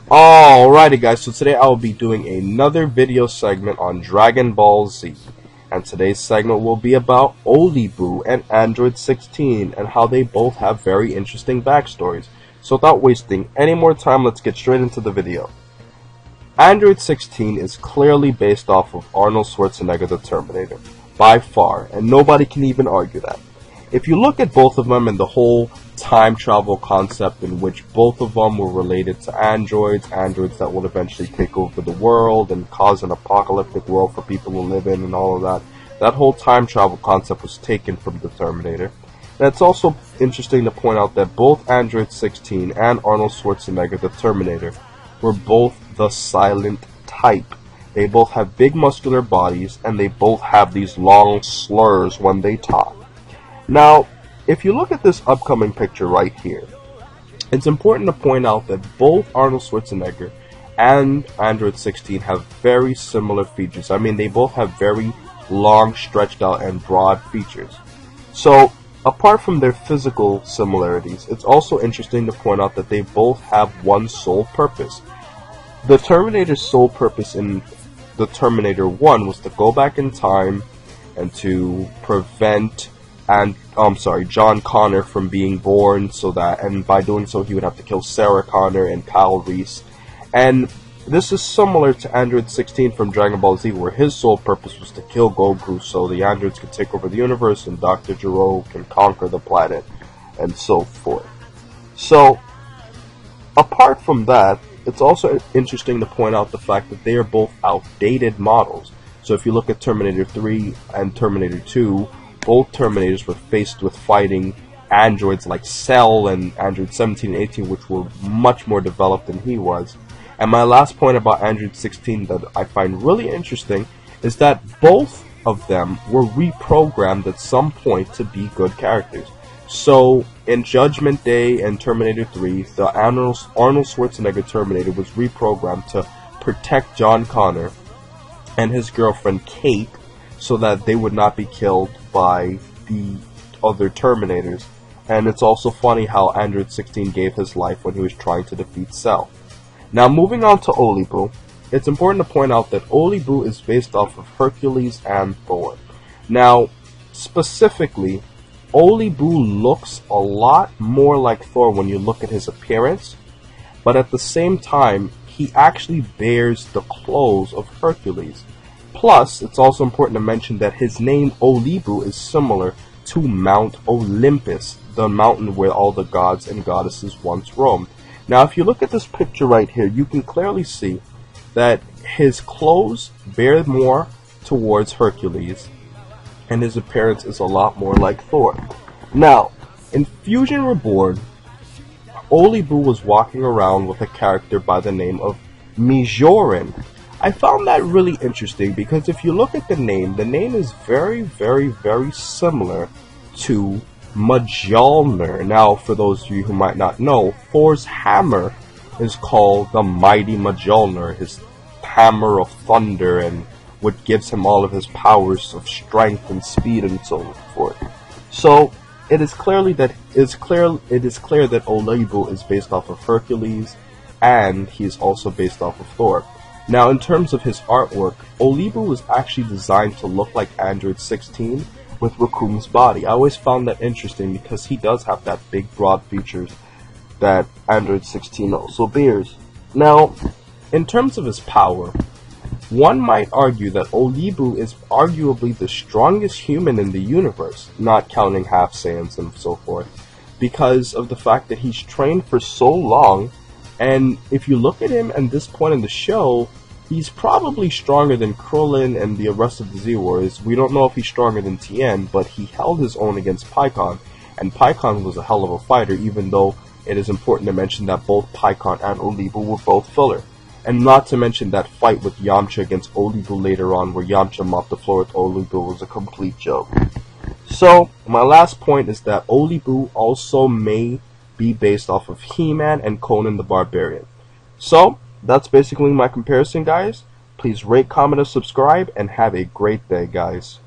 Alrighty guys, so today I will be doing another video segment on Dragon Ball Z. And today's segment will be about Olibu and Android 16 and how they both have very interesting backstories. So without wasting any more time, let's get straight into the video. Android 16 is clearly based off of Arnold Schwarzenegger the Terminator, by far, and nobody can even argue that. If you look at both of them and the whole time travel concept in which both of them were related to androids that would eventually take over the world and cause an apocalyptic world for people to live in and all of that, that whole time travel concept was taken from the Terminator. And it's also interesting to point out that both Android 16 and Arnold Schwarzenegger the Terminator were both the silent type. They both have big muscular bodies and they both have these long slurs when they talk. Now, if you look at this upcoming picture right here, it's important to point out that both Arnold Schwarzenegger and Android 16 have very similar features. I mean, they both have very long, stretched out, and broad features. So, apart from their physical similarities, it's also interesting to point out that they both have one sole purpose. The Terminator's sole purpose in the Terminator 1 was to go back in time and to prevent John Connor from being born, and by doing so he would have to kill Sarah Connor and Kyle Reese. And this is similar to Android 16 from Dragon Ball Z, where his sole purpose was to kill Goku so the androids could take over the universe and Dr.Gero can conquer the planet, and so forth. So, apart from that, it's also interesting to point out the fact that they are both outdated models. So if you look at Terminator 3 and Terminator 2, both Terminators were faced with fighting androids like Cell and Android 17 and 18, which were much more developed than he was. And my last point about Android 16 that I find really interesting is that both of them were reprogrammed at some point to be good characters. So in Judgment Day and Terminator 3, the Arnold Schwarzenegger Terminator was reprogrammed to protect John Connor and his girlfriend Kate so that they would not be killed by the other Terminators. And it's also funny how Android 16 gave his life when he was trying to defeat Cell. Now moving on to Olibu, it's important to point out that Olibu is based off of Hercules and Thor. Now, specifically, Olibu looks a lot more like Thor when you look at his appearance, but at the same time, he actually bears the clothes of Hercules. Plus, it's also important to mention that his name Olibu is similar to Mount Olympus, the mountain where all the gods and goddesses once roamed. Now, if you look at this picture right here, you can clearly see that his clothes bear more towards Hercules, and his appearance is a lot more like Thor. Now, in Fusion Reborn, Olibu was walking around with a character by the name of Mijorin. I found that really interesting because if you look at the name is very, very, very similar to Mjolnir. Now, for those of you who might not know, Thor's hammer is called the Mighty Mjolnir, his hammer of thunder, and what gives him all of his powers of strength and speed and so forth. So it is clear that Olibu is based off of Hercules, and he is also based off of Thor. Now, in terms of his artwork, Olibu was actually designed to look like Android 16 with Raccoon's body. I always found that interesting because he does have that big, broad features that Android 16 also bears. Now, in terms of his power, one might argue that Olibu is arguably the strongest human in the universe, not counting half Saiyans and so forth, because of the fact that he's trained for so long. And if you look at him at this point in the show, he's probably stronger than Krillin and the rest of the Z-Warriors. We don't know if he's stronger than Tien, but he held his own against Pycon, and Pycon was a hell of a fighter, even though it is important to mention that both Pycon and Olibu were both filler. And not to mention that fight with Yamcha against Olibu later on, where Yamcha mopped the floor with Olibu, was a complete joke. So, my last point is that Olibu also may be based off of He-Man and Conan the Barbarian. So, that's basically my comparison, guys. Please rate, comment, and subscribe, and have a great day, guys.